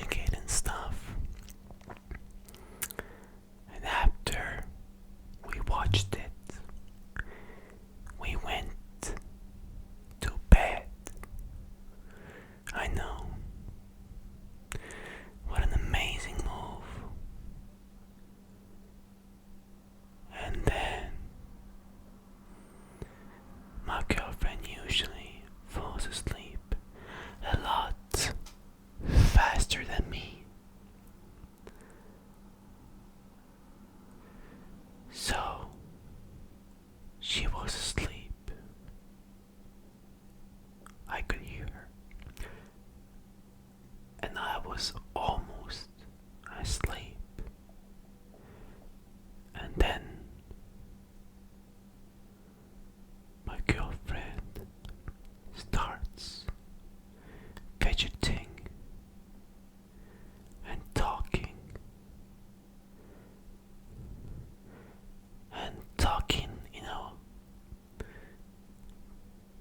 investigating stuff. And after we watched it, we went to bed. I know. What an amazing move. And then my girlfriend usually falls asleep a lot faster than me. So she was asleep. I could hear her. And I was almost asleep. And then my girlfriend starts fidgeting and talking,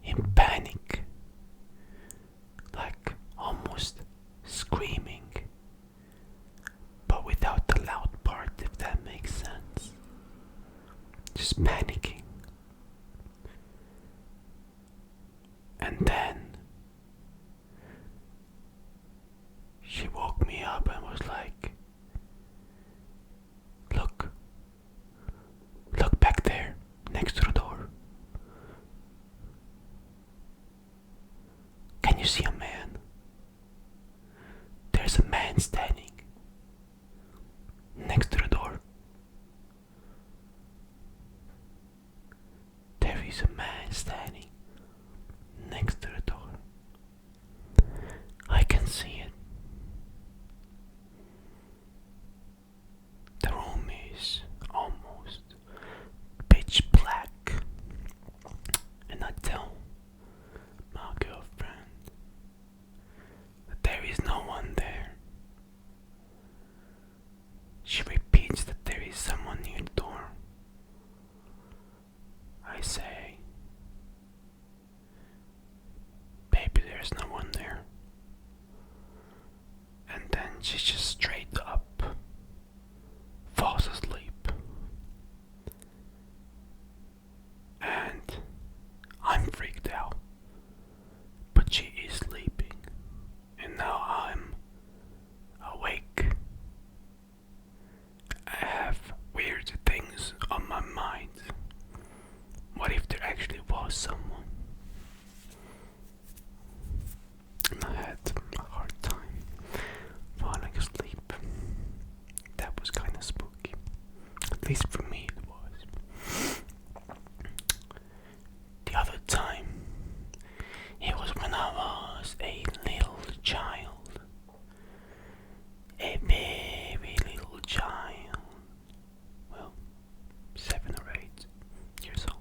in panic, like almost screaming, but without the loud part, if that makes sense. Just panicking. And then she woke me up and was like, Look back there, next to the door. Can you see a man? There's a man standing next to the door. There is a man standing next to the door. I can see it. The room is almost pitch black, and I tell my girlfriend that there is no one there. She repeats that there is someone near the door. I say, Baby, there's no one there. And then she just straight up falls asleep. And I'm freaked out. But she is sleeping. And now I'm awake. I have weird things on my mind. What if there actually was someone? And I had a hard time falling asleep. That was kind of spooky. At least for me it was. The other time, it was when I was a little child. A very little child. Well, 7 or 8 years old.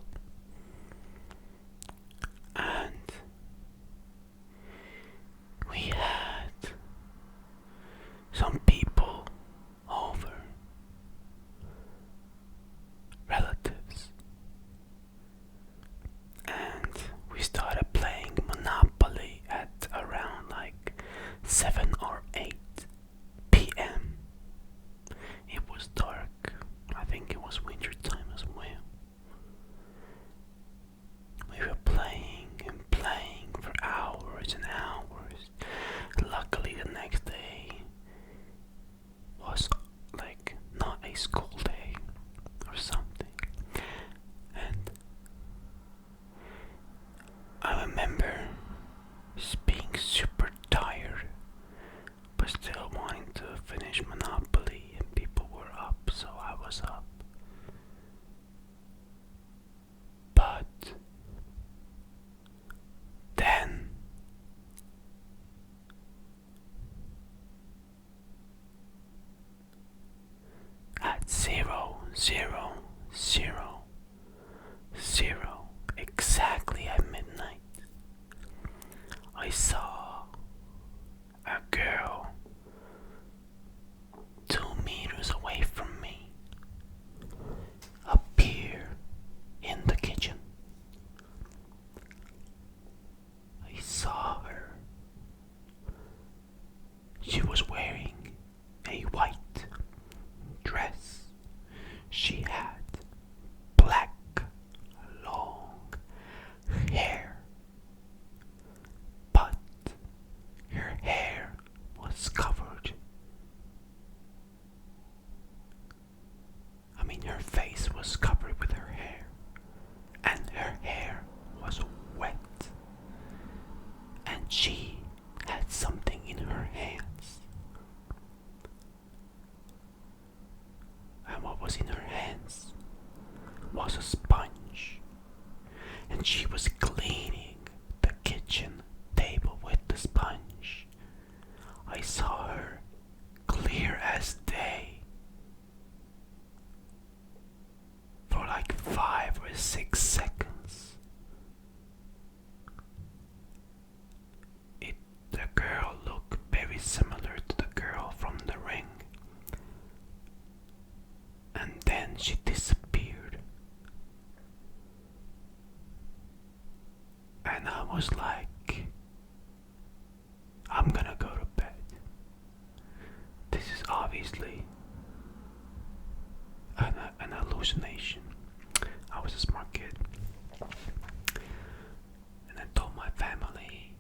And we had some people over, relatives, and we started playing Monopoly at around like 7 or 8 p.m. It was dark. I think it was winter time as well. We were playing and playing for hours and hours. Luckily the next day was like not a school day or something. And I remember being super tired but still wanting to finish Monopoly, and people were up, so I was up. But then at 00:00 exactly at midnight, I saw a girl 2 meters away from me appear in the kitchen. I saw her. She was wearing was in her hands was a sponge, and she was cleaning the kitchen table with the sponge. I saw her clear as day for like 5 or 6 seconds. The girl looked very similar to the girl from The Ring, and then she disappeared. And I was like, I'm gonna go to bed. This is obviously an hallucination. I was a smart kid. And I told my family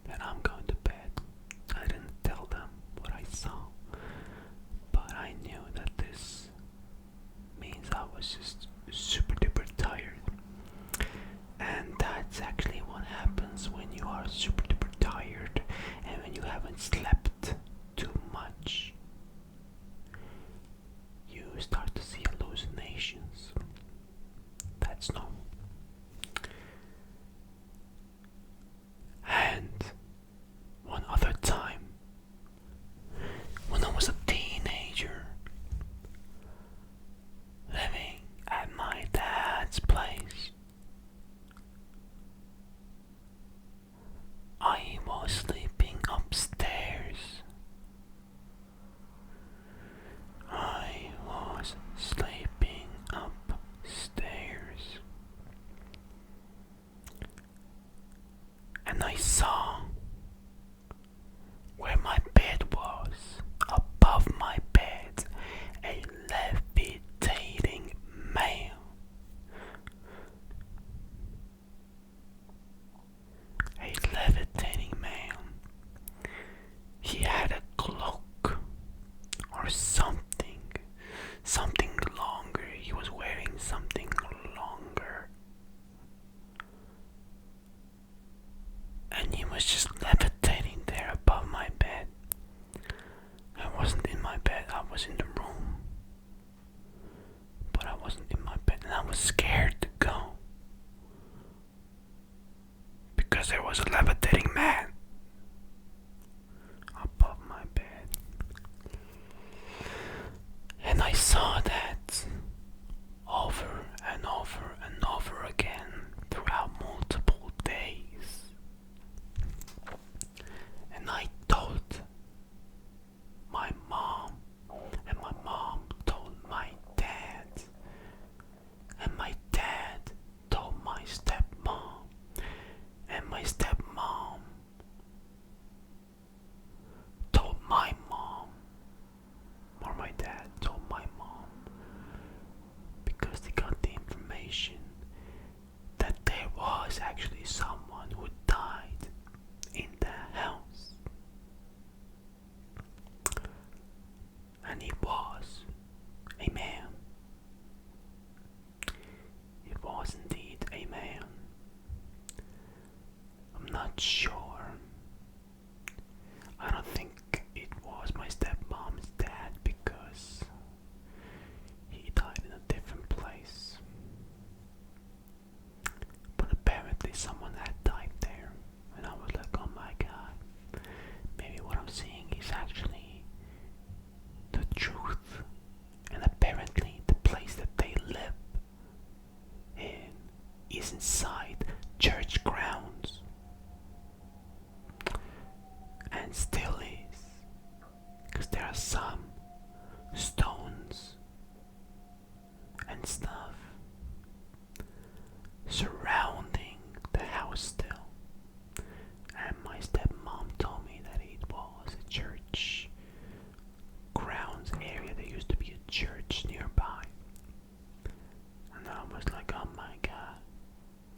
that I'm going to bed. I didn't tell them what I saw, but I knew that this means I was just super duper tired. And that's actually what happens when you are super duper tired and when you haven't slept too much. You start to see hallucinations. That's normal. And one other time, when I was a teenager, living at my dad's place, I was sleeping upstairs. I was sleeping upstairs. And I saw where my bed was, above my bed, a levitating man. A levitating man. He had a cloak or something longer. He was wearing something longer. And he was just levitating there above my bed. I wasn't in my bed, I was in the room. But I wasn't in my bed, and I was scared to go. Because there was a levitating man above my bed. And I saw that over and over and over again throughout multiple days. And I told my mom, and my mom told my dad, and my dad told my stepmom, and my stepmom told my mom, or my dad told my mom, because they got the information that there was actually someone who died in the house. And he was a man. It was indeed a man. I'm not sure. I don't think it was my stepmom's dad because he died in a different place. But apparently someone had died there. And I was like, oh my god. Maybe what I'm seeing is actually the truth. And apparently the place that they live in is inside church grounds. And still is. Because there are some stones and stuff surrounding the house still. And my stepmom told me that it was a church grounds area. There used to be a church nearby. And I was like, oh my god,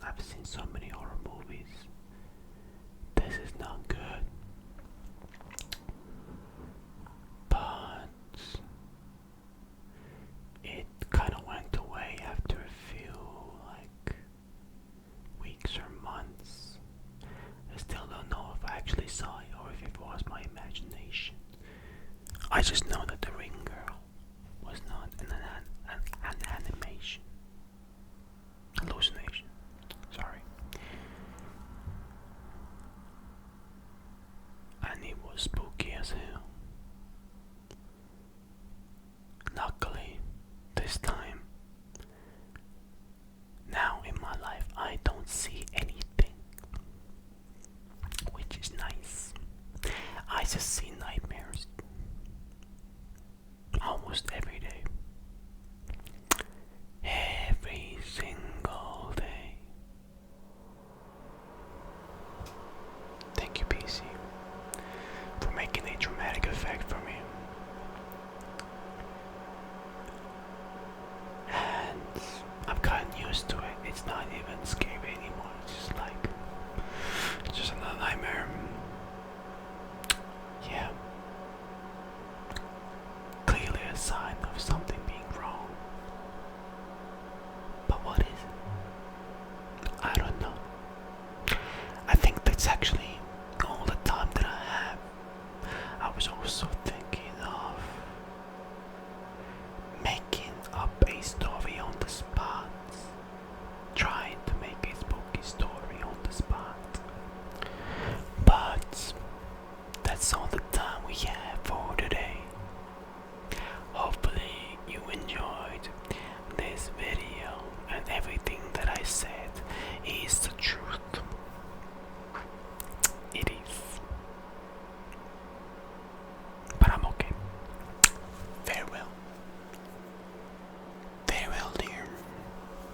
I've seen so many horror movies. This is not good. But it kind of went away after a few weeks or months. I still don't know if I actually saw it or if it was my imagination. I just know that